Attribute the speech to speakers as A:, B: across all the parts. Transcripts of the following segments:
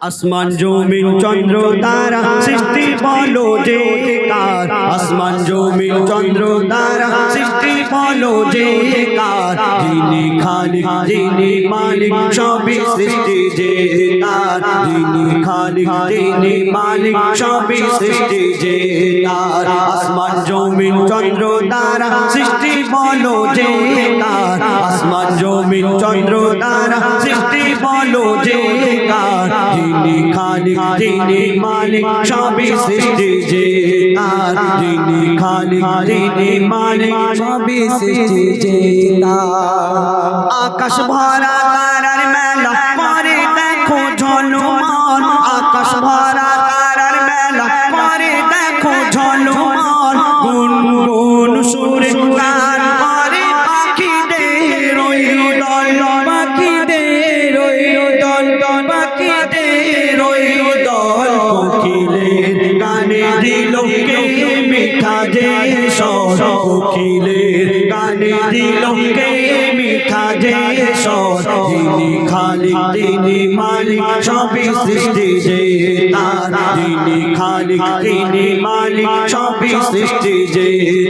A: আসমান জমিন চন্দ্র তারা সৃষ্টি বলো যে কার, আসমান জমিন চন্দ্র তারা সৃষ্টি বলো যে কার, যিনি খালিক যিনি মালিক সবই সৃষ্টি যে তার, যিনি খালিক যিনি মালিক সবই সৃষ্টি যে তার। আসমান জমিন চন্দ্র তারা সৃষ্টি বলো যে কার, আসমান জমিন চন্দ্র তারা সৃষ্টি বলো যে কার, যিনি খালিক যিনি মালিক সবই সৃষ্টি যে তার, যিনি খালিক যিনি মালিক সবই সৃষ্টি যে তার। আকাশ ভরা তারার মেলা করে দেখো ঝলমল, আকাশ ভরা তারার মেলা করে দেখো ঝলমল, গুনগুন সুরে গান করে পাখিদের ওই দল, পাখিদের ওই দল, পাখিদের ওই দল। কোকিলের গানে দিল কে মিঠা যে স্বর, কোকিলের গানে দিল কে মিঠা যে স্বর, যিনি খালিক যিনি মালিক সবই সৃষ্টি যে তার, যিনি খালিক যিনি মালিক সবই সৃষ্টি যে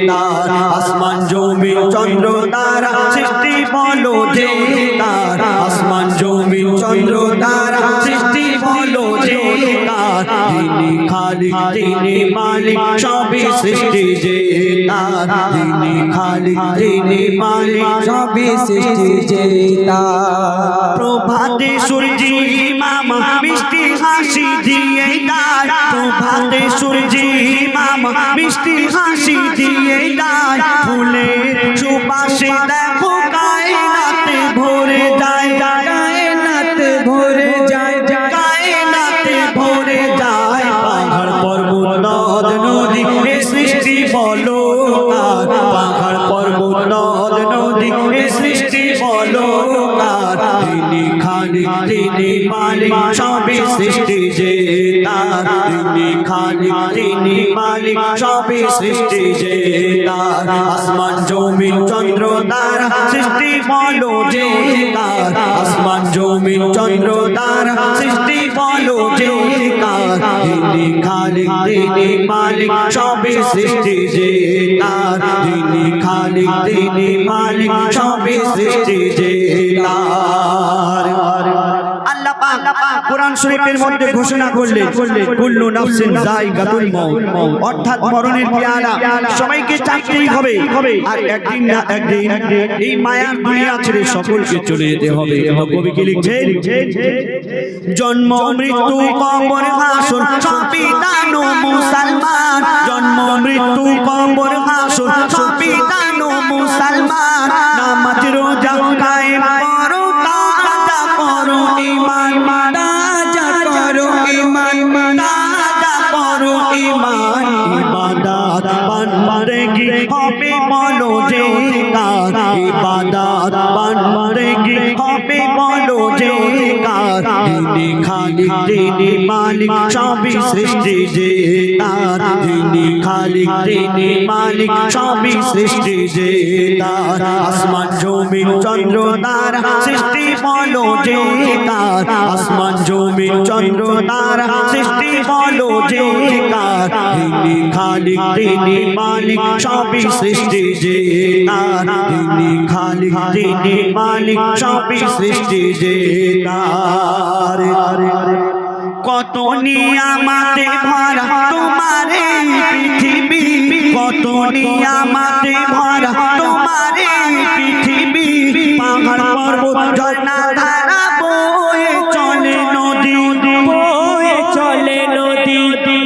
A: তার। আসমান জমিন চন্দ্র তারা সৃষ্টি বলো যে তার, আসমান জমিন চন্দ্র তারা সৃষ্টি বলো যে তার, যিনি খালিক যিনি মালিক সবই সৃষ্টি যে তার, যিনি খালিক যিনি মালিক সবই সৃষ্টি যে তার। প্রভাতে সূর্যি মামা মিষ্টি হাসি দিয়ে গায়, প্রভাতে সূর্যি মামা মিষ্টি হাসি দিয়ে গায়, ফুলের সুবাসে দেখো কায়নাতে ভরে যায়, কায়নাতে ভরে যায়, কায়নাতে ভরে যায়। পাহাড় পর্বত নদ নদী এ সৃষ্টি বলো কার, পাহাড় পর্বত নদ নদী এ সৃষ্টি বলো কার, যিনি খালিক যিনি মালিক সবই সৃষ্টি যে তার, যিনি খালিক যিনি মালিক সবই সৃষ্টি যে তার। আসমান জমিন চন্দ্র তারা সৃষ্টি বলো যে কার, আসমান জমিন চন্দ্র তারা সৃষ্টি বলো যে কার, যিনি খালিক যিনি মালিক সবই সৃষ্টি যে তার, যিনি খালিক যিনি মালিক সবই সৃষ্টি যে তার। আল্লাহ পাক কোরআন শরীফের মধ্যে ঘোষণা করলেন কুল্লু নাফসিন যায়গাতুল মউত, অর্থাৎ মরণের পেয়ালা সবাইকে চাইতেই হবে, আর একদিন না একদিন এই মায়ার দুনিয়া ছেড়ে সকলকে চলে যেতে হবে। কবি কি লিখছেন? জন্ম মৃত্যু কবর হাসর সবই দানো মুসলমান, জন্ম মৃত্যু কবর হাসর সবই দানো মুসলমান, নামাজ রোজা কায়েম করো তাজা করো ঈমান, তাজা করো ঈমান, তাজা করো ঈমান। ইবাদত বন্দেগি হবে বলো যে কার, ইবাদত বন্দেগি হবে বলো যে কার, যিনি খালিক যিনি মালিক সবই সৃষ্টি যে তার, যিনি খালিক যিনি মালিক সবই সৃষ্টি যে তার। আসমান জমিন চন্দ্র তারা সৃষ্টি বলো যে কার, আসমান জমিন চন্দ্র তারা সৃষ্টি বলো যে কার, যিনি খালিক যিনি মালিক সবই সৃষ্টি যে তার, যিনি খালিক যিনি মালিক সবই সৃষ্টি যে তার। কত নিয়ামতে ভরা তোমার এই পৃথিবী, কত নিয়ামতে ভরা তোমার এই পৃথিবী, পাহাড় পর্বত ঝর্ণা ধারা বয়ে চলে নদী, বয়ে চলে নদী,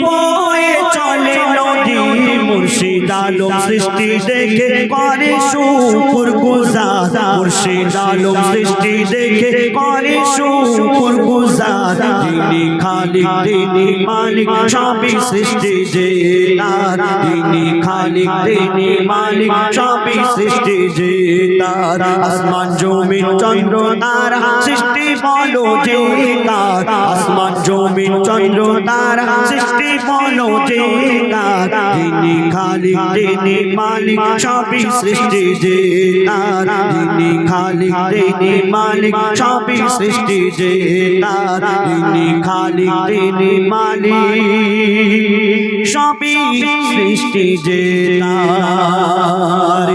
A: বয়ে চলে নদী। মুর্শিদ আলম সৃষ্টি দেখে করে শুকর গুজার, মুর্শিদ আলম সৃষ্টি দেখে করে শুকর গুজার, যিনি খালিক যিনি মালিক সবই সৃষ্টি যে তার, যিনি খালিক যিনি মালিক সবই সৃষ্টি যে তার। আসমান জমিন চন্দ্র তারা সৃষ্টি বলো যে কার, আসমান জমিন চন্দ্র তারা সৃষ্টি বলো যে কার, যিনি খালিক যিনি মালিক সবই সৃষ্টি যে তার, যিনি খালিক যিনি মালিক সবই সৃষ্টি যে তার, যিনি খালিক তিনি মালিক সবই সৃষ্টি যে তার